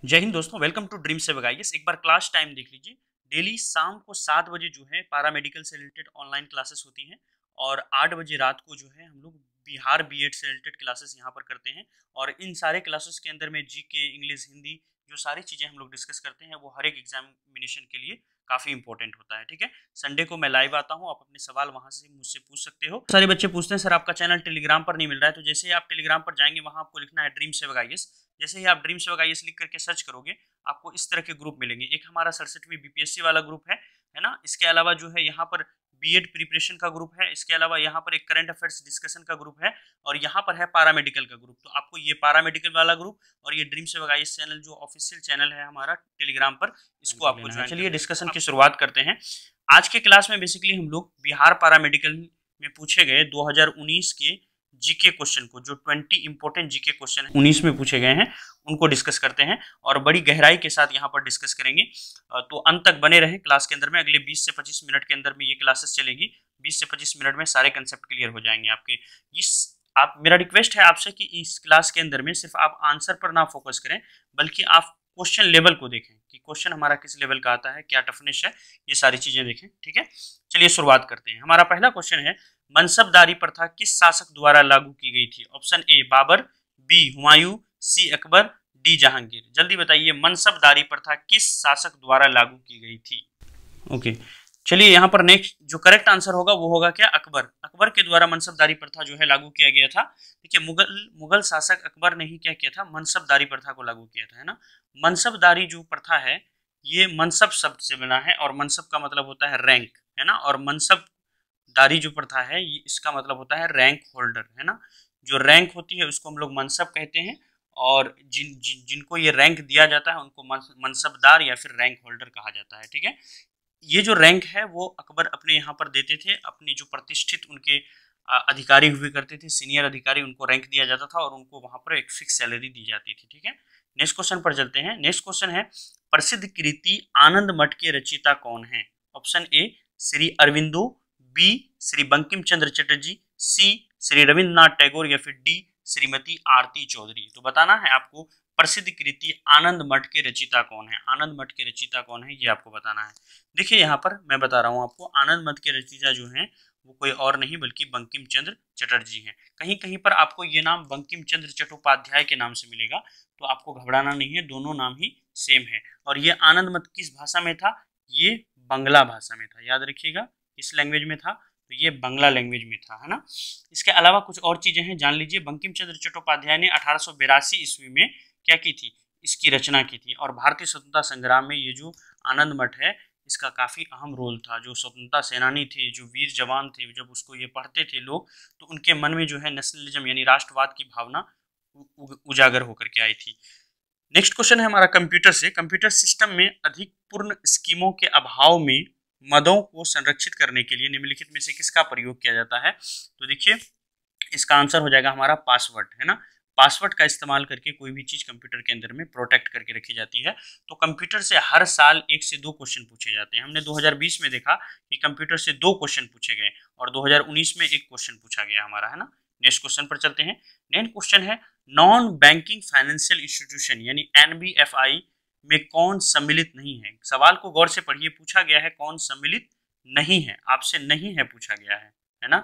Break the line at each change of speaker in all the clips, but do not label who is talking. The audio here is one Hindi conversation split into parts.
जय हिंद दोस्तों, वेलकम टू ड्रीम से गाइस। एक बार क्लास टाइम देख लीजिए। डेली शाम को 7 बजे जो है पैरामेडिकल से रिलेटेड ऑनलाइन क्लासेस होती हैं और 8 बजे रात को जो है हम लोग बिहार बीएड से रिलेटेड क्लासेस यहाँ पर करते हैं। और इन सारे क्लासेस के अंदर में जीके, इंग्लिश, हिंदी जो सारी चीज़ें हम लोग डिस्कस करते हैं वो हर एक एग्जामिनेशन के लिए काफ़ी इंपॉर्टेंट होता है। ठीक है, संडे को मैं लाइव आता हूँ, आप अपने सवाल वहाँ से मुझसे पूछ सकते हो। सारे बच्चे पूछते हैं सर आपका चैनल टेलीग्राम पर नहीं मिल रहा है, तो जैसे ही आप टेलीग्राम पर जाएंगे वहाँ आपको लिखना है ड्रीम से गाइस। जैसे ही आप ड्रीम सेवक आईएएस लिख करके सर्च करोगे आपको इस तरह के ग्रुप मिलेंगे। एक हमारा 67वीं बीपीएससी वाला ग्रुप है ना। इसके अलावा जो है यहाँ पर बीएड प्रिपरेशन का ग्रुप है। इसके अलावा यहाँ पर एक करंट अफेयर्स डिस्कशन का ग्रुप है और यहाँ पर है पैरामेडिकल का ग्रुप। तो आपको ये पैरामेडिकल वाला ग्रुप और ये ड्रीम सेवक आईएएस चैनल जो ऑफिशियल चैनल है हमारा टेलीग्राम पर, इसको आपको ज्वाइन। चलिए डिस्कशन की शुरुआत करते हैं। आज के क्लास में बेसिकली हम लोग बिहार पैरामेडिकल में पूछे गए 2019 के जीके क्वेश्चन को, जो 20 इंपॉर्टेंट जीके क्वेश्चन 19 में पूछे गए हैं, उनको डिस्कस करते हैं और बड़ी गहराई के साथ यहाँ पर डिस्कस करेंगे। तो अंत तक बने रहें क्लास के अंदर में। अगले 20 से 25 मिनट के अंदर में ये क्लासेस चलेगी। 20 से 25 मिनट में सारे कंसेप्ट क्लियर हो जाएंगे आपके। मेरा रिक्वेस्ट है आपसे कि इस क्लास के अंदर में सिर्फ आप आंसर पर ना फोकस करें, बल्कि आप क्वेश्चन लेवल को देखें कि क्वेश्चन हमारा किस लेवल का आता है, क्या टफनेस है, ये सारी चीजें देखें। ठीक है, चलिए शुरुआत करते हैं। हमारा पहला क्वेश्चन है, मनसबदारी प्रथा किस शासक द्वारा लागू की गई थी? Option A Babar, B Humayun, C Akbar, D Jahangir. जल्दी बताइए, मनसबदारी प्रथा किस शासक द्वारा लागू की गई थी? ओके, चलिए यहाँ पर नेक्स्ट जो करेक्ट आंसर होगा वो होगा क्या? अकबर। अकबर के द्वारा मनसबदारी प्रथा जो है लागू किया गया था। देखिए, मुगल शासक अकबर ने ही क्या किया था? मनसबदारी प्रथा को लागू किया था, है ना। मनसबदारी जो प्रथा है ये मनसब शब्द से बना है और मनसब का मतलब होता है रैंक, है ना। और मनसबदारी जो प्रथा है ये इसका मतलब होता है रैंक होल्डर, है ना। जो रैंक होती है उसको हम लोग मनसब कहते हैं और जिनको ये रैंक दिया जाता है उनको मनसबदार या फिर रैंक होल्डर कहा जाता है। ठीक है, ये जो रैंक है वो अकबर अपने यहाँ पर देते थे। अपने जो प्रतिष्ठित उनके अधिकारी हुए करते थे, सीनियर अधिकारी, उनको रैंक दिया जाता था और उनको वहाँ पर एक फिक्स सैलरी दी जाती थी। ठीक है, नेक्स्ट क्वेश्चन पर चलते हैं। नेक्स्ट क्वेश्चन है, प्रसिद्ध कृति आनंद मठ के रचयिता कौन है? Option A Shri Aurobindo, B Shri Bankim Chandra Chatterjee, C Shri Rabindranath Tagore या फिर डी श्रीमती आरती चौधरी। तो बताना है आपको प्रसिद्ध कृति आनंद मठ के रचयिता कौन है। आनंद मठ के रचयिता कौन है ये आपको बताना है। देखिए यहाँ पर मैं बता रहा हूँ आपको, आनंद मठ के रचयिता जो हैं वो कोई और नहीं बल्कि बंकिम चंद्र चटर्जी हैं। कहीं कहीं पर आपको ये नाम बंकिम चंद्र चट्टोपाध्याय के नाम से मिलेगा, तो आपको घबराना नहीं है, दोनों नाम ही सेम है। और ये आनंद मठ किस भाषा में था? ये बांग्ला भाषा में था, याद रखिएगा। किस लैंग्वेज में था? तो ये बांग्ला लैंग्वेज में था, है ना। इसके अलावा कुछ और चीजें हैं, जान लीजिए। बंकिम चंद्र चट्टोपाध्याय ने 1882 ईस्वी में क्या की थी? इसकी रचना की थी। और भारतीय स्वतंत्रता संग्राम में ये जो आनंद मठ है इसका काफी अहम रोल था। जो स्वतंत्रता सेनानी थे, जो वीर जवान थे, जब उसको ये पढ़ते थे लोग तो उनके मन में जो है नेशनलिज्म यानी राष्ट्रवाद की भावना उजागर होकर के आई थी। नेक्स्ट क्वेश्चन है हमारा कंप्यूटर से। कंप्यूटर सिस्टम में अधिक पूर्ण स्कीमों के अभाव में मदों को संरक्षित करने के लिए निम्नलिखित में से किसका प्रयोग किया जाता है? तो देखिए, इसका आंसर हो जाएगा हमारा पासवर्ड, है ना। पासवर्ड का इस्तेमाल करके कोई भी चीज कंप्यूटर के अंदर में प्रोटेक्ट करके रखी जाती है। तो कंप्यूटर से हर साल 1 से 2 क्वेश्चन पूछे जाते हैं। हमने 2020 में देखा कि कंप्यूटर से 2 क्वेश्चन पूछे गए और 2019 में 1 क्वेश्चन पूछा गया हमारा, है ना। नेक्स्ट क्वेश्चन पर चलते हैं। नेक्स्ट क्वेश्चन है, नॉन बैंकिंग फाइनेंशियल इंस्टीट्यूशन यानी एनबीएफआई में कौन सम्मिलित नहीं है? सवाल को गौर से पढ़िए, पूछा गया है कौन सम्मिलित नहीं है, आपसे नहीं है पूछा गया है ना।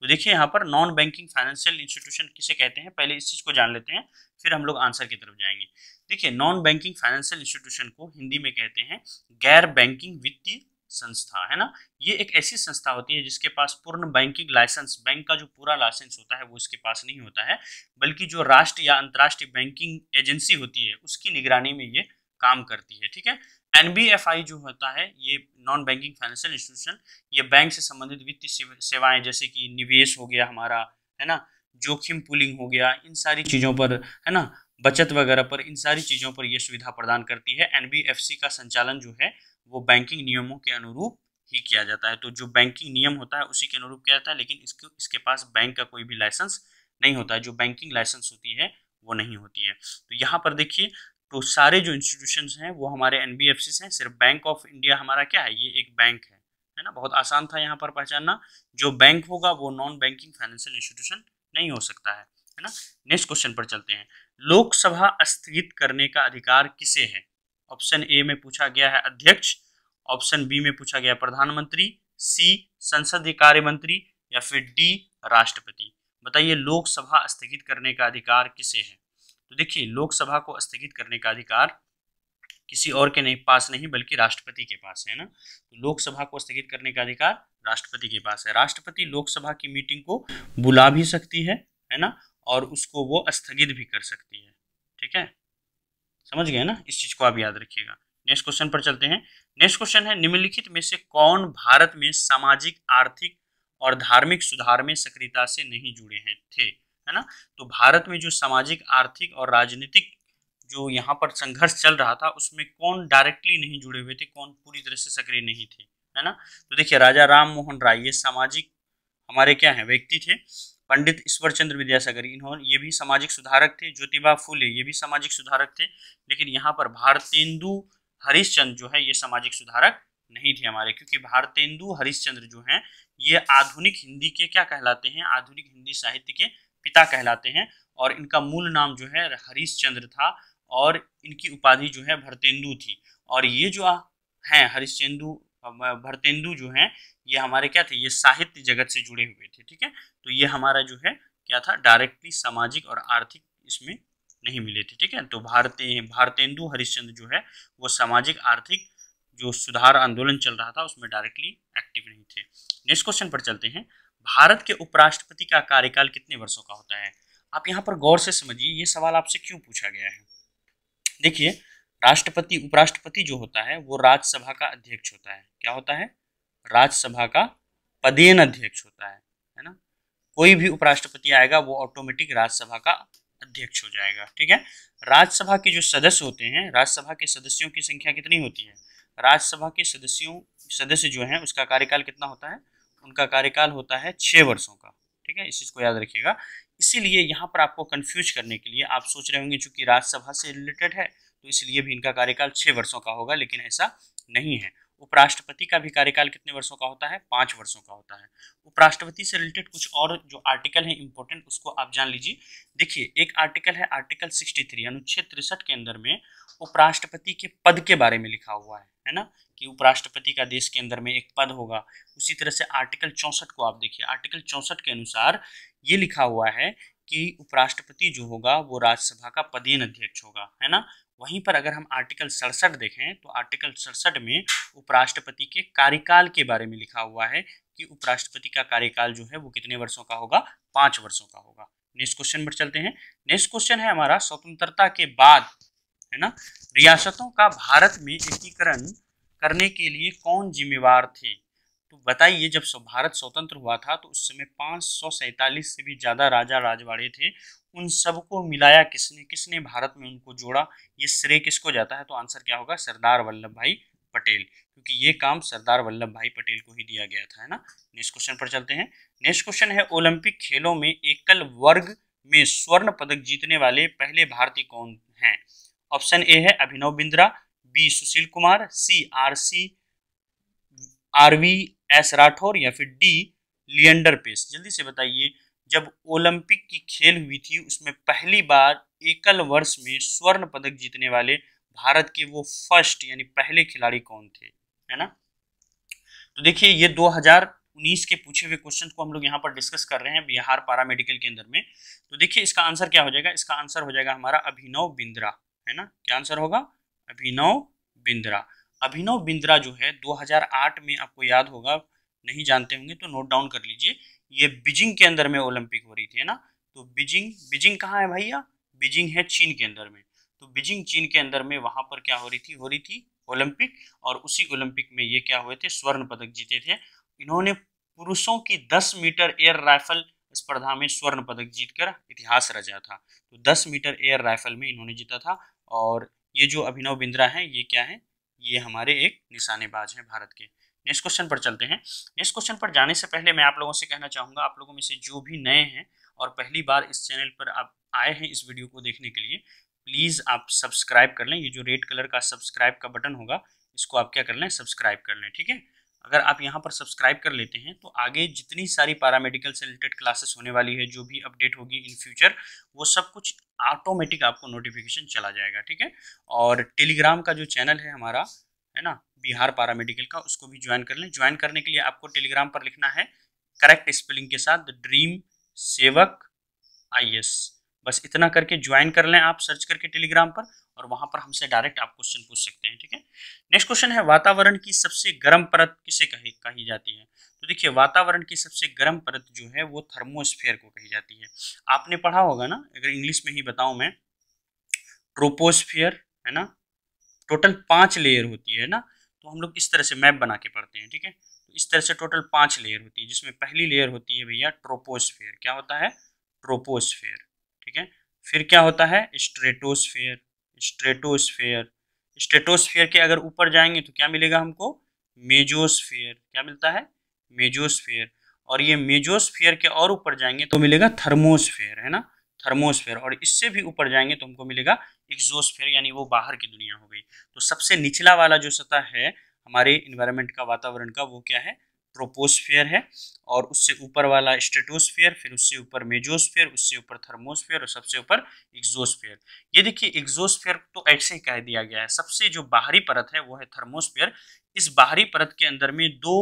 तो देखिए यहाँ पर नॉन बैंकिंग फाइनेंशियल इंस्टीट्यूशन किसे कहते हैं, पहले इस चीज को जान लेते हैं फिर हम लोग आंसर की तरफ जाएंगे। देखिए, नॉन बैंकिंग फाइनेंशियल इंस्टीट्यूशन को हिंदी में कहते हैं गैर बैंकिंग वित्तीय संस्था, है ना। ये एक ऐसी संस्था होती है जिसके पास पूर्ण बैंकिंग लाइसेंस, बैंक का जो पूरा लाइसेंस होता है वो इसके पास नहीं होता है, बल्कि जो राष्ट्रीय या अंतर्राष्ट्रीय बैंकिंग एजेंसी होती है उसकी निगरानी में ये काम करती है। ठीक है, एनबीएफआई जो होता है ये नॉन बैंकिंग फाइनेंशियल इंस्टीट्यूशन, ये बैंक से संबंधित वित्तीय सेवाएं जैसे कि निवेश हो गया हमारा, है ना, जोखिम पूलिंग हो गया, इन सारी चीज़ों पर, है ना, बचत वगैरह पर, इन सारी चीज़ों पर ये सुविधा प्रदान करती है। एनबीएफसी का संचालन जो है वो बैंकिंग नियमों के अनुरूप ही किया जाता है। तो जो बैंकिंग नियम होता है उसी के अनुरूप किया जाता है, लेकिन इसके पास बैंक का कोई भी लाइसेंस नहीं होता है। जो बैंकिंग लाइसेंस होती है वो नहीं होती है। तो यहाँ पर देखिए, तो सारे जो इंस्टीट्यूशंस हैं वो हमारे एनबीएफसी हैं। सिर्फ बैंक ऑफ इंडिया हमारा क्या है? ये एक बैंक है ना। बहुत आसान था यहाँ पर पहचानना। जो बैंक होगा वो नॉन बैंकिंग फाइनेंशियल इंस्टीट्यूशन नहीं हो सकता है ना। नेक्स्ट क्वेश्चन पर चलते हैं। लोकसभा स्थगित करने का अधिकार किसे है? ऑप्शन ए में पूछा गया है अध्यक्ष, ऑप्शन बी में पूछा गया प्रधानमंत्री, सी संसदीय कार्य मंत्री, या फिर डी राष्ट्रपति। बताइए लोकसभा स्थगित करने का अधिकार किसे है? तो देखिए लोकसभा को स्थगित करने का अधिकार किसी और के पास नहीं बल्कि राष्ट्रपति के पास है ना। तो लोकसभा को स्थगित करने का अधिकार राष्ट्रपति के पास है। राष्ट्रपति लोकसभा की मीटिंग को बुला भी सकती है ना, और उसको वो स्थगित भी कर सकती है। ठीक है, समझ गए ना, इस चीज को आप याद रखिएगा। नेक्स्ट क्वेश्चन पर चलते हैं। नेक्स्ट क्वेश्चन है निम्नलिखित में से कौन भारत में सामाजिक आर्थिक और धार्मिक सुधार में सक्रियता से नहीं जुड़े हैं थे, है ना। तो भारत में जो सामाजिक आर्थिक और राजनीतिक जो यहाँ पर संघर्ष चल रहा था उसमें कौन डायरेक्टली नहीं जुड़े हुए थे, कौन पूरी तरह से सक्रिय नहीं थे, है ना। तो देखिए राजा राम मोहन राय ये सामाजिक हमारे क्या है व्यक्ति थे। पंडित ईश्वर चंद्र विद्यासागर इन्होंने ये भी सामाजिक सुधारक थे। ज्योतिबा फूले ये भी सामाजिक सुधारक थे। लेकिन यहाँ पर भारतेंदु हरिश्चंद्र जो है ये सामाजिक सुधारक नहीं थे हमारे, क्योंकि भारतेंदु हरिश्चंद्र जो हैं ये आधुनिक हिंदी के क्या कहलाते हैं, आधुनिक हिंदी साहित्य के पिता कहलाते हैं। और इनका मूल नाम जो है हरिश्चंद्र था और इनकी उपाधि जो है भरतेंदु थी। और ये जो हैं हरिश्चंद्र भरतेंदु जो हैं ये हमारे क्या थे, ये साहित्य जगत से जुड़े हुए थे। ठीक है, तो ये हमारा जो है क्या था, डायरेक्टली सामाजिक और आर्थिक इसमें नहीं मिले थे। ठीक है, तो भारतेंदु हरिश्चंद्र जो है वो सामाजिक आर्थिक जो सुधार आंदोलन चल रहा था उसमें डायरेक्टली एक्टिव नहीं थे। नेक्स्ट क्वेश्चन पर चलते हैं। भारत के उपराष्ट्रपति का कार्यकाल कितने वर्षों का होता है? आप यहाँ पर गौर से समझिए, ये सवाल आपसे क्यों पूछा गया है। देखिए राष्ट्रपति उपराष्ट्रपति जो होता है वो राज्यसभा का अध्यक्ष होता है। क्या होता है? राज्यसभा का पदेन अध्यक्ष होता है ना। कोई भी उपराष्ट्रपति आएगा वो ऑटोमेटिक राज्यसभा का अध्यक्ष हो जाएगा। ठीक है, राज्यसभा के जो सदस्य होते हैं, राज्यसभा के सदस्यों की संख्या कितनी होती है? राज्यसभा के सदस्य जो हैं उसका कार्यकाल कितना होता है? उनका कार्यकाल होता है 6 वर्षों का। ठीक है, इस चीज को याद रखिएगा। इसीलिए यहाँ पर आपको कंफ्यूज करने के लिए आप सोच रहे होंगे चूंकि राज्यसभा से रिलेटेड है तो इसलिए भी इनका कार्यकाल 6 वर्षों का होगा, लेकिन ऐसा नहीं है। उपराष्ट्रपति का भी कार्यकाल कितने वर्षों का होता है? 5 वर्षों का होता है। उपराष्ट्रपति से रिलेटेड कुछ और जो आर्टिकल है इंपॉर्टेंट उसको आप जान लीजिए। देखिए एक आर्टिकल है आर्टिकल 63 अनुच्छेद 63 के अंदर में उपराष्ट्रपति के पद के बारे में लिखा हुआ है ना, कि उपराष्ट्रपति का देश के अंदर में एक पद होगा। उसी तरह से आर्टिकल 64 को आप देखिए, आर्टिकल 64 के अनुसार ये लिखा हुआ है कि उपराष्ट्रपति जो होगा वो राज्यसभा का पदेन अध्यक्ष होगा, है ना। वहीं पर अगर हम आर्टिकल 67 देखें तो आर्टिकल 67 में उपराष्ट्रपति के कार्यकाल के बारे में लिखा हुआ है कि उपराष्ट्रपति का कार्यकाल जो है वो कितने वर्षों का होगा? 5 वर्षों का होगा। नेक्स्ट क्वेश्चन पर चलते हैं। नेक्स्ट क्वेश्चन है हमारा स्वतंत्रता के बाद, है ना, रियासतों का भारत में एकीकरण करने के लिए कौन जिम्मेवार थे? तो बताइए जब भारत स्वतंत्र हुआ था तो उस समय 547 से भी ज्यादा राजा राजवाड़े थे। उन सबको मिलाया किसने, किसने भारत में उनको जोड़ा? ये श्रेय किसको जाता है? तो आंसर क्या होगा? सरदार वल्लभ भाई पटेल, क्योंकि ये काम सरदार वल्लभ भाई पटेल को ही दिया गया था, है ना। नेक्स्ट क्वेश्चन पर चलते हैं। नेक्स्ट क्वेश्चन है ओलंपिक खेलों में एकल वर्ग में स्वर्ण पदक जीतने वाले पहले भारतीय कौन हैं? ऑप्शन ए है अभिनव बिंद्रा, बी सुशील कुमार, सी आरवी एस राठौर, या फिर डी लिएंडर पेस। जल्दी से बताइए, जब ओलंपिक की खेल हुई थी उसमें पहली बार एकल वर्ष में स्वर्ण पदक जीतने वाले भारत के वो फर्स्ट यानी पहले खिलाड़ी कौन थे, है ना। तो देखिए ये 2019 के पूछे हुए क्वेश्चन को हम लोग यहाँ पर डिस्कस कर रहे हैं बिहार पैरामेडिकल के अंदर में। तो देखिए इसका आंसर क्या हो जाएगा? इसका आंसर हो जाएगा हमारा अभिनव बिंद्रा, है ना। क्या आंसर होगा? अभिनव बिंद्रा। अभिनव बिंद्रा जो है 2008 में, आपको याद होगा, नहीं जानते होंगे तो नोट डाउन कर लीजिए, ये बीजिंग के अंदर में ओलंपिक हो रही थी, है ना। तो बीजिंग कहाँ है भैया? बीजिंग है चीन के अंदर में। तो बीजिंग चीन के अंदर में वहां पर क्या हो रही थी ओलंपिक। और उसी ओलंपिक में ये क्या हुए थे? स्वर्ण पदक जीते थे। इन्होंने पुरुषों की 10 मीटर एयर राइफल स्पर्धा में स्वर्ण पदक जीतकर इतिहास रचा था। तो 10 मीटर एयर राइफल में इन्होंने जीता था। और ये जो अभिनव बिंद्रा हैं ये क्या है? ये हमारे एक निशानेबाज हैं भारत के। नेक्स्ट क्वेश्चन पर चलते हैं। नेक्स्ट क्वेश्चन पर जाने से पहले मैं आप लोगों से कहना चाहूँगा, आप लोगों में से जो भी नए हैं और पहली बार इस चैनल पर आप आए हैं इस वीडियो को देखने के लिए, प्लीज़ आप सब्सक्राइब कर लें। ये जो रेड कलर का सब्सक्राइब का बटन होगा इसको आप क्या कर लें? सब्सक्राइब कर लें। ठीक है, अगर आप यहाँ पर सब्सक्राइब कर लेते हैं तो आगे जितनी सारी पैरामेडिकल से रिलेटेड क्लासेस होने वाली है, जो भी अपडेट होगी इन फ्यूचर, वो सब कुछ ऑटोमेटिक आपको नोटिफिकेशन चला जाएगा, ठीक है। और टेलीग्राम का जो चैनल है हमारा, है ना, बिहार पैरामेडिकल का, उसको भी ज्वाइन कर लें। ज्वाइन करने के लिए आपको टेलीग्राम पर लिखना है करेक्ट स्पेलिंग के साथ ड्रीम सेवक IS, बस इतना करके ज्वाइन कर लें आप सर्च करके टेलीग्राम पर, और वहां पर हमसे डायरेक्ट आप क्वेश्चन पूछ सकते हैं, ठीक है। नेक्स्ट क्वेश्चन है, वातावरण की सबसे गर्म परत किसे कही जाती है? तो देखिए, वातावरण की सबसे गर्म परत जो है वो थर्मोस्फेयर को कही जाती है। आपने पढ़ा होगा ना, अगर इंग्लिश में ही बताऊं मैं, ट्रोपोस्फियर, है ना, टोटल 5 लेयर होती है ना, तो हम लोग इस तरह से मैप बना के पढ़ते हैं, ठीक है। तो इस तरह से टोटल 5 लेयर होती है, जिसमें पहली लेयर होती है भैया ट्रोपोस्फियर। क्या होता है? ट्रोपोस्फियर, ठीक है। फिर क्या होता है? स्ट्रेटोस्फियर। स्ट्रेटोस्फियर, स्ट्रेटोस्फियर के अगर ऊपर जाएंगे तो क्या मिलेगा हमको? मेजोस्फियर। क्या मिलता है? मेजोस्फियर। और ये मेजोस्फियर के और ऊपर जाएंगे तो मिलेगा थर्मोस्फियर, है ना, थर्मोस्फियर। और इससे भी ऊपर जाएंगे तो हमको मिलेगा एक्सोस्फियर, यानी वो बाहर की दुनिया हो गई। तो सबसे निचला वाला जो सतह है हमारे इन्वायरमेंट का, वातावरण का, वो क्या है? ट्रोपोस्फियर है। और उससे ऊपर वाला स्ट्रेटोस्फियर, फिर उससे ऊपर मेजोस्फियर, उससे ऊपर थर्मोस्फियर, और सबसे ऊपर एक्सोस्फियर। ये देखिए, एक्सोस्फियर तो ऐसे ही कह दिया गया है, सबसे जो बाहरी परत है वो है थर्मोस्फियर। इस बाहरी परत के अंदर में दो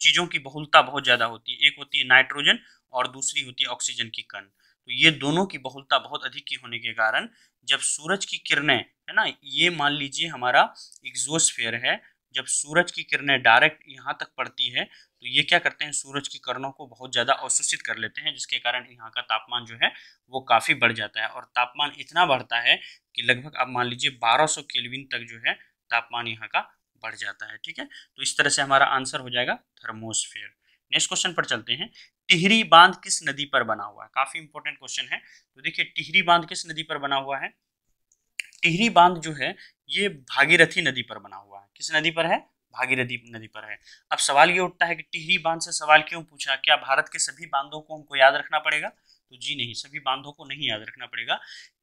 चीजों की बहुलता बहुत ज्यादा होती है, एक होती है नाइट्रोजन और दूसरी होती है ऑक्सीजन की कण। तो ये दोनों की बहुलता बहुत अधिक की होने के कारण जब सूरज की किरणें, है ना, ये मान लीजिए हमारा एक्सोस्फियर है, जब सूरज की किरणें डायरेक्ट यहाँ तक पड़ती है तो ये क्या करते हैं? सूरज की किरणों को बहुत ज़्यादा अवशोषित कर लेते हैं, जिसके कारण यहाँ का तापमान जो है वो काफ़ी बढ़ जाता है। और तापमान इतना बढ़ता है कि लगभग आप मान लीजिए 1200 केल्विन तक जो है तापमान यहाँ का बढ़ जाता है, ठीक है। तो इस तरह से हमारा आंसर हो जाएगा थर्मोस्फेयर। नेक्स्ट क्वेश्चन पर चलते हैं, टिहरी बांध किस नदी पर बना हुआ है? काफी इंपॉर्टेंट क्वेश्चन है। तो देखिए, टिहरी बांध किस नदी पर बना हुआ है? टिहरी बांध जो है ये भागीरथी नदी पर बना हुआ है। किस नदी पर है? भागीरथी नदी पर है। अब सवाल ये उठता है कि टिहरी बांध से सवाल क्यों पूछा? क्या भारत के सभी बांधों को हमको याद रखना पड़ेगा? तो जी नहीं, सभी बांधों को नहीं याद रखना पड़ेगा।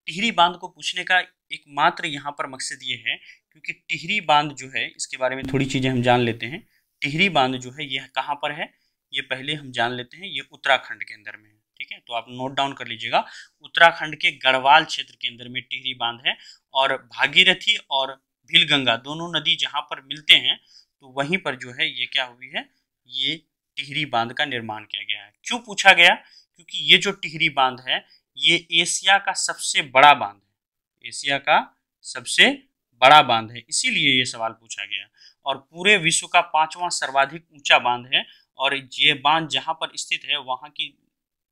टिहरी बांध को पूछने का एकमात्र यहाँ पर मकसद ये है क्योंकि टिहरी बांध जो है, इसके बारे में थोड़ी चीजें हम जान लेते हैं। टिहरी बांध जो है ये कहाँ पर है, ये पहले हम जान लेते हैं। ये उत्तराखंड के अंदर में है, ठीक है। तो आप नोट डाउन कर लीजिएगा, उत्तराखंड के गढ़वाल क्षेत्र के अंदर में टिहरी बांध है। और भागीरथी और भीलगंगा दोनों नदी जहाँ पर मिलते हैं तो वहीं पर जो है ये क्या हुई है, ये टिहरी बांध का निर्माण किया गया है। क्यों पूछा गया? क्योंकि ये जो टिहरी बांध है ये एशिया का सबसे बड़ा बांध है, एशिया का सबसे बड़ा बांध है, इसीलिए ये सवाल पूछा गया। और पूरे विश्व का 5वां सर्वाधिक ऊंचा बांध है। और ये बांध जहाँ पर स्थित है वहाँ की,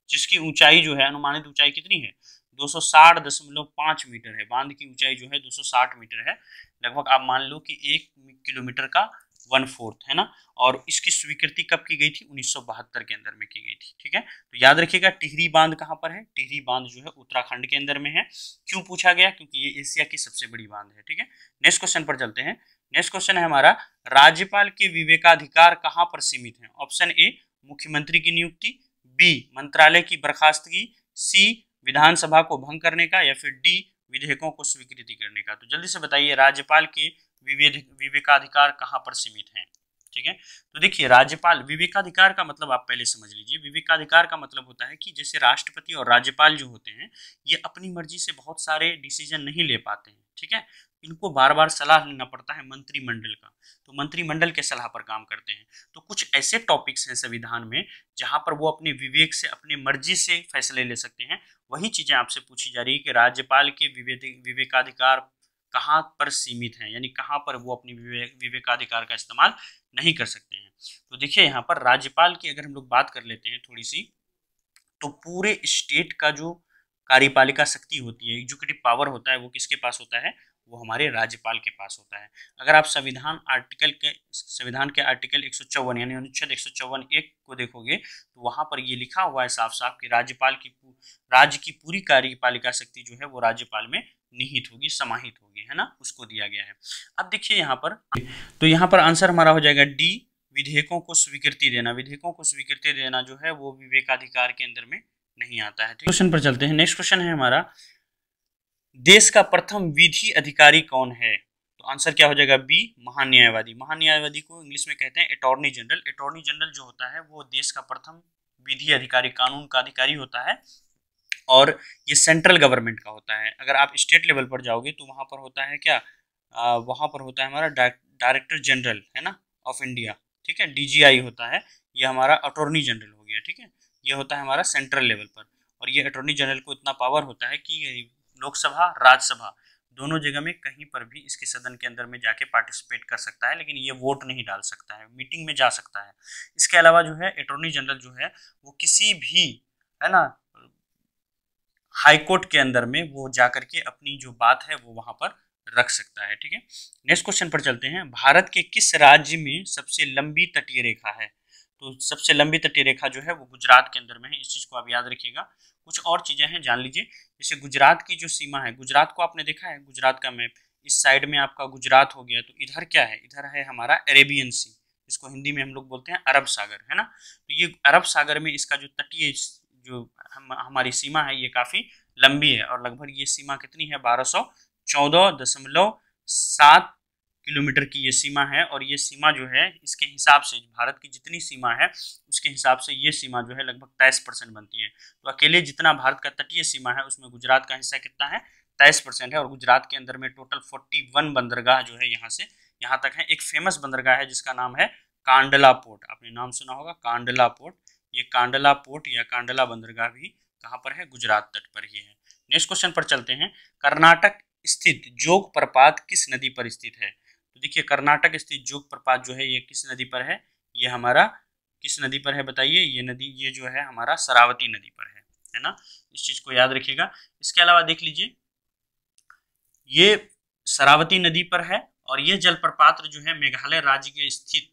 जिसकी ऊंचाई जो है, अनुमानित ऊंचाई कितनी है? 260.5 मीटर है। बांध की ऊंचाई जो है 260 मीटर है। लगभग आप मान लो कि 1 किलोमीटर का 1/4, है ना। और इसकी स्वीकृति कब की गई थी? 1972 के अंदर में की गई थी, ठीक है। तो याद रखिएगा, टिहरी बांध कहाँ पर है? टिहरी बांध जो है उत्तराखंड के अंदर में है। क्यों पूछा गया? क्योंकि ये एशिया की सबसे बड़ी बांध है, ठीक है। नेक्स्ट क्वेश्चन पर चलते हैं। नेक्स्ट क्वेश्चन है हमारा, राज्यपाल के विवेकाधिकार कहाँ पर सीमित है? ऑप्शन ए, मुख्यमंत्री की नियुक्ति, बी, मंत्रालय की बर्खास्तगी, सी, विधानसभा को भंग करने का, या फिर डी, विधेयकों को स्वीकृति करने का। तो जल्दी से बताइए, राज्यपाल के विवेकाधिकार कहाँ पर सीमित हैं? ठीक है। तो देखिए, राज्यपाल, विवेकाधिकार का मतलब आप पहले समझ लीजिए। विवेकाधिकार का मतलब होता है कि जैसे राष्ट्रपति और राज्यपाल जो होते हैं ये अपनी मर्जी से बहुत सारे डिसीजन नहीं ले पाते हैं, ठीक है। इनको बार बार सलाह लेना पड़ता है मंत्रिमंडल का, तो मंत्रिमंडल के सलाह पर काम करते हैं। तो कुछ ऐसे टॉपिक्स हैं संविधान में जहां पर वो अपने विवेक से, अपनी मर्जी से फैसले ले सकते हैं। वही चीजें आपसे पूछी जा रही है कि राज्यपाल के विवेकाधिकार कहाँ पर सीमित हैं, यानी कहाँ पर वो अपनी विवेकाधिकार का इस्तेमाल नहीं कर सकते हैं। तो देखिए, यहाँ पर राज्यपाल की अगर हम लोग बात कर लेते हैं थोड़ी सी, तो पूरे स्टेट का जो कार्यपालिका शक्ति होती है, एग्जीक्यूटिव पावर होता है, वो किसके पास होता है? वो हमारे राज्यपाल के पास होता है। अगर आप संविधान के आर्टिकल 154 यानी अनुच्छेद 154(1) को देखोगे तो वहां पर ये लिखा हुआ है साफ साफ कि राज्य की पूरी कार्यपालिका शक्ति जो है वो राज्यपाल में निहित होगी, समाहित होगी, है ना, उसको दिया गया है। अब देखिए यहाँ पर, तो यहाँ पर आंसर हमारा हो जाएगा डी, विधेयकों को स्वीकृति देना। विधेयकों को स्वीकृति देना जो है वो विवेकाधिकार के अंदर में नहीं आता है। क्वेश्चन पर चलते हैं। नेक्स्ट क्वेश्चन है हमारा, देश का प्रथम विधि अधिकारी कौन है? तो आंसर क्या हो जाएगा बी, महान्यायवादी। महान्यायवादी को इंग्लिश में कहते हैं अटॉर्नी जनरल। अटॉर्नी जनरल जो होता है वो देश का प्रथम विधि अधिकारी, कानून का अधिकारी होता है, और ये सेंट्रल गवर्नमेंट का होता है। अगर आप स्टेट लेवल पर जाओगे तो वहाँ पर होता है क्या, वहाँ पर होता है हमारा डायरेक्टर जनरल, है ना, ऑफ इंडिया, ठीक है, डीजीआई होता है। ये हमारा अटॉर्नी जनरल हो गया, ठीक है, ये होता है हमारा सेंट्रल लेवल पर। और ये अटॉर्नी जनरल को इतना पावर होता है कि ये लोकसभा, राज्यसभा दोनों जगह में कहीं पर भी इसके सदन के अंदर में जाके पार्टिसिपेट कर सकता है, लेकिन ये वोट नहीं डाल सकता है, मीटिंग में जा सकता है। इसके अलावा जो है अटॉर्नी जनरल जो है वो किसी भी, है ना, हाई कोर्ट के अंदर में वो जाकर के अपनी जो बात है वो वहां पर रख सकता है, ठीक है। नेक्स्ट क्वेश्चन पर चलते हैं। भारत के किस राज्य में सबसे लंबी तटीय रेखा है? तो सबसे लंबी तटीय रेखा जो है वो गुजरात के अंदर में है, इस चीज को आप याद रखिएगा। कुछ और चीजें हैं जान लीजिए, जैसे गुजरात की जो सीमा है, गुजरात को आपने देखा है, गुजरात का मैप, इस साइड में आपका गुजरात हो गया, तो इधर क्या है, इधर है हमारा अरेबियन सी, जिसको हिंदी में हम लोग बोलते हैं अरब सागर, है ना। तो ये अरब सागर में इसका जो तटीय जो हमारी सीमा है ये काफी लंबी है, और लगभग ये सीमा कितनी है, 1214.7 किलोमीटर की ये सीमा है। और ये सीमा जो है इसके हिसाब से भारत की जितनी सीमा है उसके हिसाब से ये सीमा जो है लगभग 23% बनती है। तो अकेले जितना भारत का तटीय सीमा है उसमें गुजरात का हिस्सा कितना है, 23% है। और गुजरात के अंदर में टोटल 41 बंदरगाह जो है यहाँ से यहाँ तक है। एक फेमस बंदरगाह है जिसका नाम है कांडला पोर्ट, आपने नाम सुना होगा कांडला पोर्ट। ये कांडला पोर्ट या कांडला बंदरगाह भी कहाँ पर है, गुजरात तट पर ही है। नेक्स्ट क्वेश्चन पर चलते हैं। कर्नाटक स्थित जोग प्रपात किस नदी पर स्थित है? तो देखिए कर्नाटक स्थित जोग प्रपात जो है ये किस नदी पर है, ये हमारा किस नदी पर है बताइए, ये नदी ये जो है हमारा शरावती नदी पर है ना, इस चीज को याद रखिएगा। इसके अलावा देख लीजिए ये शरावती नदी पर है, और ये जलप्रपात जो है मेघालय राज्य के स्थित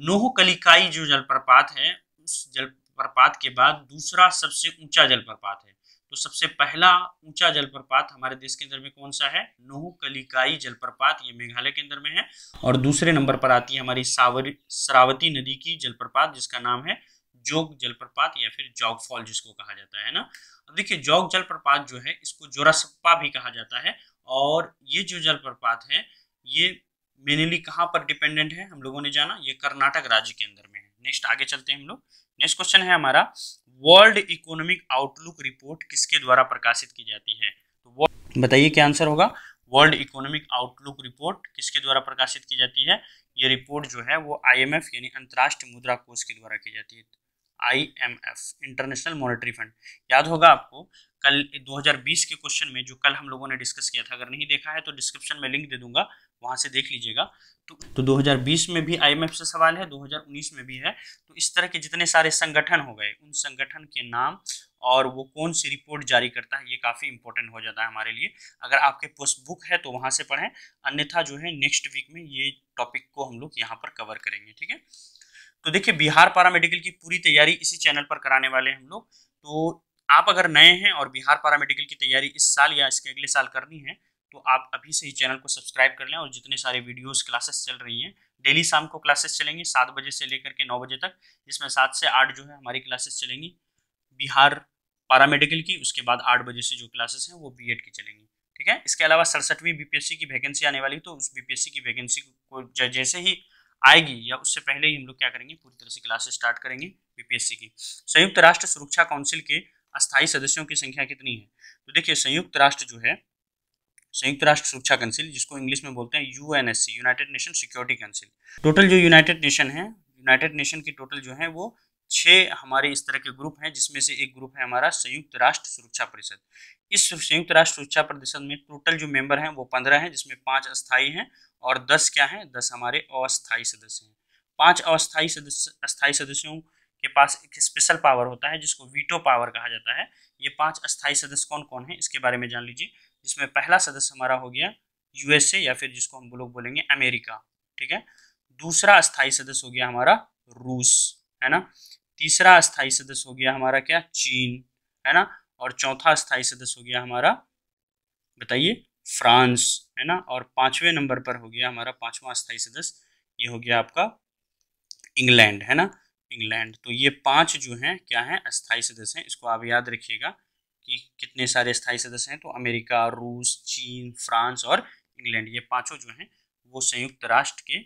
नोहकलिकाई जो जलप्रपात है उस जलप्रपात के बाद दूसरा सबसे ऊंचा जलप्रपात है। तो सबसे पहला ऊंचा जलप्रपात हमारे देश के अंदर में कौन सा है, नोहकलिकाई जलप्रपात, ये मेघालय के अंदर में है। और दूसरे नंबर पर आती है हमारी शरावती नदी की जलप्रपात जिसका नाम है जोग जलप्रपात या फिर जॉग फॉल जिसको कहा जाता है ना। अब देखिए जॉग जलप्रपात जो है इसको जोरासप्पा भी कहा जाता है, और ये जो जलप्रपात है ये मेनली कहाँ पर डिपेंडेंट है हम लोगों ने जाना, ये कर्नाटक राज्य के अंदर में है। नेक्स्ट आगे चलते हैं हम लोग। नेक्स्ट क्वेश्चन है हमारा, वर्ल्ड इकोनॉमिक आउटलुक रिपोर्ट किसके द्वारा प्रकाशित की जाती है? तो बताइए क्या आंसर होगा, वर्ल्ड इकोनॉमिक आउटलुक रिपोर्ट किसके द्वारा प्रकाशित की जाती है? ये रिपोर्ट जो है वो IMF यानी अंतर्राष्ट्रीय मुद्रा कोष के द्वारा की जाती है। IMF इंटरनेशनल मॉनेटरी फंड, याद होगा आपको कल 2020 के क्वेश्चन में जो कल हम लोगों ने डिस्कस किया था, अगर नहीं देखा है तो डिस्क्रिप्शन में लिंक दे दूंगा, वहां से देख लीजिएगा। तो 2020 में भी IMF से सवाल है, 2019 में भी है। तो इस तरह के जितने सारे संगठन हो गए उन संगठन के नाम और वो कौन सी रिपोर्ट जारी करता है ये काफ़ी इंपॉर्टेंट हो जाता है हमारे लिए। अगर आपके पास बुक है तो वहाँ से पढ़ें, अन्यथा जो है नेक्स्ट वीक में ये टॉपिक को हम लोग यहाँ पर कवर करेंगे, ठीक है। तो देखिए बिहार पैरामेडिकल की पूरी तैयारी इसी चैनल पर कराने वाले हैं हम लोग। तो आप अगर नए हैं और बिहार पैरामेडिकल की तैयारी इस साल या इसके अगले साल करनी है तो आप अभी से ही चैनल को सब्सक्राइब कर लें। और जितने सारे वीडियोस क्लासेस चल रही हैं, डेली शाम को क्लासेस चलेंगी 7 बजे से लेकर के 9 बजे तक, जिसमें 7 से 8 जो है हमारी क्लासेस चलेंगी बिहार पैरामेडिकल की। उसके बाद 8 बजे से जो क्लासेस हैं वो बीएड की चलेंगी, ठीक है। इसके अलावा 67वीं बीपीएससी की वैकेंसी आने वाली, तो उस बीपीएससी की वैकेंसी को जैसे ही आएगी या उससे पहले ही हम लोग क्या करेंगे, पूरी तरह से क्लासेस स्टार्ट करेंगे बीपीएससी की। संयुक्त राष्ट्र सुरक्षा काउंसिल के अस्थायी सदस्यों की संख्या कितनी है? तो देखिए संयुक्त राष्ट्र जो है, संयुक्त राष्ट्र सुरक्षा काउंसिल जिसको इंग्लिश में बोलते हैं UNSC, United nation security council, total जो यूनाइटेड नेशन है, यूनाइटेड नेशन की टोटल जो है वो 6 हमारे इस तरह के ग्रुप हैं, जिसमें से एक ग्रुप है हमारा संयुक्त राष्ट्र सुरक्षा परिषद। इस संयुक्त राष्ट्र सुरक्षा परिषद में टोटल जो मेंबर हैं वो 15 हैं, जिसमें 5 अस्थायी हैं और 10 क्या हैं, 10 हमारे अस्थायी सदस्य हैं। 5 अस्थायी सदस्यों के पास एक स्पेशल पावर होता है जिसको वीटो पावर कहा जाता है। ये 5 अस्थायी सदस्य कौन कौन है इसके बारे में जान लीजिए, जिसमें पहला सदस्य हमारा हो गया USA या फिर जिसको हम लोग बोलेंगे अमेरिका, ठीक है। दूसरा अस्थायी सदस्य हो गया हमारा रूस, है ना। तीसरा अस्थायी सदस्य हो गया हमारा क्या, चीन, है ना। और चौथा अस्थायी सदस्य हो गया हमारा बताइए फ्रांस, है ना। और 5वें नंबर पर हो गया हमारा 5वां अस्थायी सदस्य, ये हो गया आपका इंग्लैंड, है ना, इंग्लैंड। तो ये 5 जो हैं क्या हैं, अस्थायी सदस्य हैं। इसको आप याद रखिएगा कि कितने सारे अस्थायी सदस्य हैं, तो अमेरिका, रूस, चीन, फ्रांस और इंग्लैंड, ये पांचों जो हैं वो संयुक्त राष्ट्र के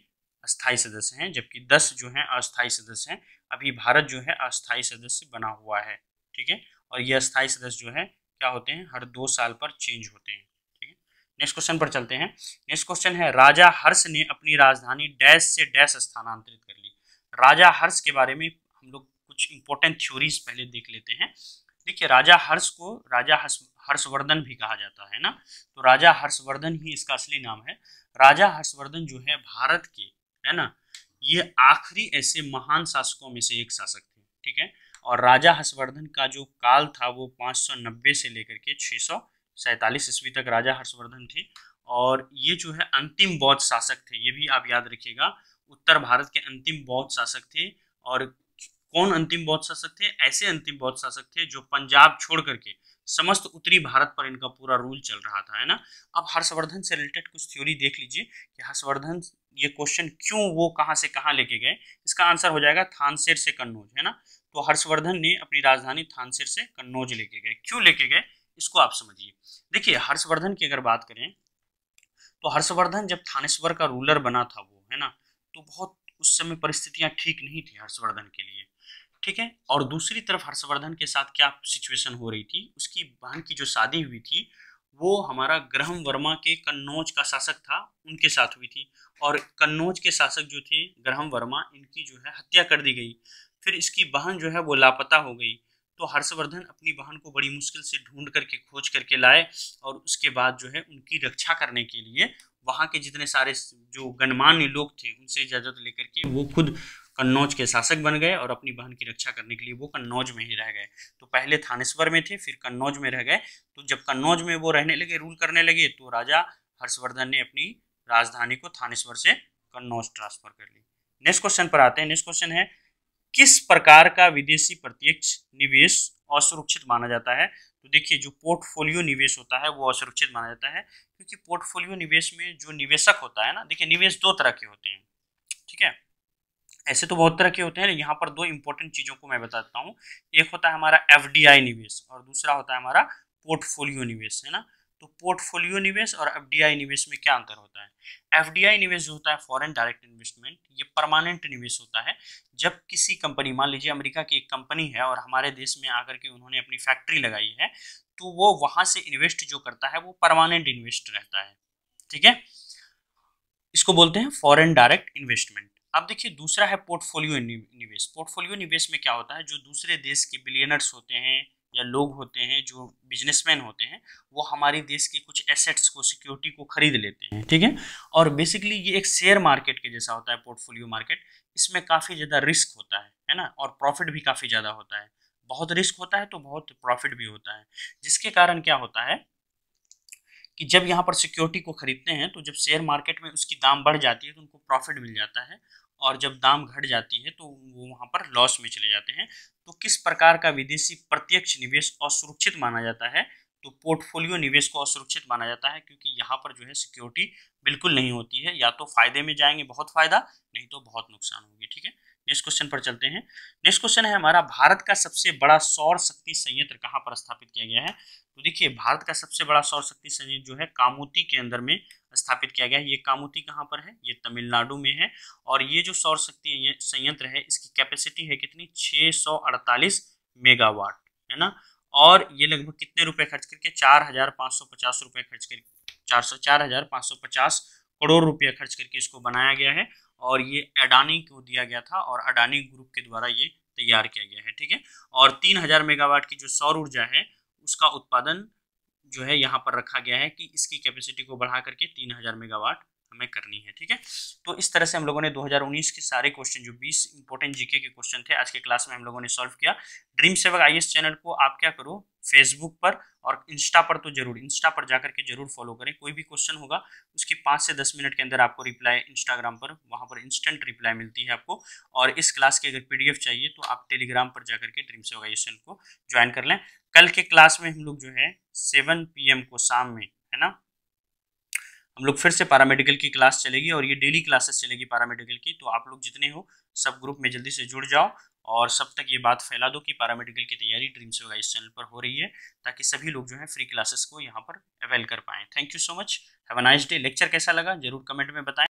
अस्थायी सदस्य हैं, जबकि 10 जो हैं अस्थायी सदस्य हैं। अभी भारत जो है अस्थायी सदस्य बना हुआ है, ठीक है। और ये अस्थायी सदस्य जो है क्या होते हैं, हर 2 साल पर चेंज होते हैं, ठीक है। नेक्स्ट क्वेश्चन पर चलते हैं। नेक्स्ट क्वेश्चन है, राजा हर्ष ने अपनी राजधानी डैश से डैश स्थानांतरित कर ली। राजा हर्ष के बारे में हम लोग कुछ इंपॉर्टेंट थ्योरीज पहले देख लेते हैं। देखिए, राजा हर्ष को राजा हर्षवर्धन भी कहा जाता है ना, तो राजा हर्षवर्धन ही इसका असली नाम है। राजा हर्षवर्धन जो है भारत के, है ना, ये आखिरी ऐसे महान शासकों में से एक शासक थे, ठीक है। और राजा हर्षवर्धन का जो काल था वो 590 से लेकर के 647 ईस्वी तक राजा हर्षवर्धन थे। और ये जो है अंतिम बौद्ध शासक थे, ये भी आप याद रखिएगा, उत्तर भारत के अंतिम बौद्ध शासक थे। और कौन अंतिम बौद्ध शासक थे? ऐसे अंतिम बौद्ध शासक थे जो पंजाब छोड़ करके समस्त उत्तरी भारत पर इनका पूरा रूल चल रहा था, है ना। अब हर्षवर्धन से रिलेटेड कुछ थ्योरी देख लीजिए कि हर्षवर्धन ये क्वेश्चन क्यों, वो कहाँ से कहाँ लेके गए। इसका आंसर हो जाएगा थानसेर से कन्नौज, है ना। तो हर्षवर्धन ने अपनी राजधानी थानसेर से कन्नौज लेके गए। क्यों लेके गए इसको आप समझिए। देखिए, हर्षवर्धन की अगर बात करें तो हर्षवर्धन जब थानेश्वर का रूलर बना था वो, है ना, तो बहुत उस समय परिस्थितियां ठीक नहीं थी हर्षवर्धन के लिए, ठीक है। और दूसरी तरफ हर्षवर्धन के साथ क्या सिचुएशन हो रही थी, उसकी बहन की जो शादी हुई थी वो हमारा ग्रहम वर्मा के कन्नौज का शासक था उनके साथ हुई थी। और कन्नौज के शासक जो थे ग्रहम वर्मा, इनकी जो है हत्या कर दी गई। फिर इसकी बहन जो है वो लापता हो गई। तो हर्षवर्धन अपनी बहन को बड़ी मुश्किल से ढूंढ करके खोज करके लाए और उसके बाद जो है उनकी रक्षा करने के लिए वहाँ के जितने सारे जो गणमान्य लोग थे उनसे इजाजत लेकर के वो खुद कन्नौज के शासक बन गए और अपनी बहन की रक्षा करने के लिए वो कन्नौज में ही रह गए। तो पहले थानेश्वर में थे, फिर कन्नौज में रह गए। तो जब कन्नौज में वो रहने लगे, रूल करने लगे, तो राजा हर्षवर्धन ने अपनी राजधानी को थानेश्वर से कन्नौज ट्रांसफर कर ली। नेक्स्ट क्वेश्चन पर आते हैं। नेक्स्ट क्वेश्चन है, किस प्रकार का विदेशी प्रत्यक्ष निवेश असुरक्षित माना जाता है? तो देखिए, जो पोर्टफोलियो निवेश होता है वो असुरक्षित माना जाता है, क्योंकि पोर्टफोलियो निवेश में जो निवेशक होता है ना, देखिए निवेश दो तरह के होते हैं, ठीक है। ऐसे तो बहुत तरह के होते हैं, यहाँ पर दो इंपॉर्टेंट चीजों को मैं बताता हूँ। एक होता है हमारा एफडीआई निवेश और दूसरा होता है हमारा पोर्टफोलियो निवेश, है ना। तो पोर्टफोलियो निवेश और एफडीआई निवेश में क्या अंतर होता है? एफडीआई निवेश जो होता है, फॉरेन डायरेक्ट इन्वेस्टमेंट, ये परमानेंट निवेश होता है। जब किसी कंपनी, मान लीजिए अमेरिका की एक कंपनी है और हमारे देश में आकर के उन्होंने अपनी फैक्ट्री लगाई है, तो वो वहां से इन्वेस्ट जो करता है वो परमानेंट इन्वेस्ट रहता है, ठीक है। इसको बोलते हैं फॉरेन डायरेक्ट इन्वेस्टमेंट। अब देखिए, दूसरा है पोर्टफोलियो निवेश। पोर्टफोलियो निवेश में क्या होता है, जो दूसरे देश के बिलियनर्स होते हैं या लोग होते हैं, जो बिजनेसमैन होते हैं, वो हमारे देश के कुछ एसेट्स को, सिक्योरिटी को खरीद लेते हैं, ठीक है। और बेसिकली ये एक शेयर मार्केट के जैसा होता है पोर्टफोलियो मार्केट। इसमें काफ़ी ज़्यादा रिस्क होता है ना, और प्रॉफिट भी काफ़ी ज़्यादा होता है। बहुत रिस्क होता है तो बहुत प्रॉफिट भी होता है, जिसके कारण क्या होता है कि जब यहाँ पर सिक्योरिटी को खरीदते हैं तो जब शेयर मार्केट में उसकी दाम बढ़ जाती है तो उनको प्रॉफिट मिल जाता है, और जब दाम घट जाती है तो वो वहाँ पर लॉस में चले जाते हैं। तो किस प्रकार का विदेशी प्रत्यक्ष निवेश असुरक्षित माना जाता है? तो पोर्टफोलियो निवेश को असुरक्षित माना जाता है, क्योंकि यहाँ पर जो है सिक्योरिटी बिल्कुल नहीं होती है। या तो फायदे में जाएंगे बहुत फायदा, नहीं तो बहुत नुकसान होगी, ठीक है। नेक्स्ट क्वेश्चन पर चलते हैं। नेक्स्ट क्वेश्चन है हमारा, भारत का सबसे बड़ा सौर शक्ति संयंत्र कहाँ पर स्थापित किया गया है? तो देखिए, भारत का सबसे बड़ा सौर शक्ति संयंत्र जो है कामोती के अंदर में स्थापित किया गया है। ये कामोती कहाँ पर है? ये तमिलनाडु में है। और ये जो सौर शक्ति संयंत्र है, इसकी कैपेसिटी है कितनी? 648 मेगावाट, है ना। और ये लगभग कितने रुपए खर्च करके? 4,550 रुपए खर्च करके, 4,550 करोड़ रुपया खर्च करके इसको बनाया गया है। और ये अडानी को दिया गया था और अडानी ग्रुप के द्वारा ये तैयार किया गया है, ठीक है। और 3,000 मेगावाट की जो सौर ऊर्जा है उसका उत्पादन जो है यहाँ पर रखा गया है कि इसकी कैपेसिटी को बढ़ा करके 3,000 मेगावाट हमें करनी है, ठीक है। तो इस तरह से हम लोगों ने 2019 के सारे क्वेश्चन, जो 20 इंपॉर्टेंट जीके के क्वेश्चन थे, आज के क्लास में हम लोगों ने सॉल्व किया। ड्रीम सेवक आईएएस चैनल को आप क्या करो, फेसबुक पर और इंस्टा पर, तो जरूर इंस्टा पर जाकर के जरूर फॉलो करें। कोई भी क्वेश्चन होगा उसकी 5 से 10 मिनट के अंदर आपको रिप्लाई इंस्टाग्राम पर, वहाँ पर इंस्टेंट रिप्लाई मिलती है आपको। और इस क्लास की अगर पीडीएफ चाहिए तो आप टेलीग्राम पर जाकर के ड्रीम सेवक आईएएस चैनल को ज्वाइन कर लें। कल के क्लास में हम लोग जो है 7 PM को शाम में, है ना, हम लोग फिर से पैरामेडिकल की क्लास चलेगी और ये डेली क्लासेस चलेगी पैरामेडिकल की। तो आप लोग जितने हो सब ग्रुप में जल्दी से जुड़ जाओ और सब तक ये बात फैला दो कि पैरामेडिकल की तैयारी ड्रीम से होगा इस चैनल पर हो रही है, ताकि सभी लोग जो है फ्री क्लासेस को यहाँ पर अवेल कर पाएँ। Thank you so much, have a nice day. Lecture कैसा लगा जरूर कमेंट में बताएं।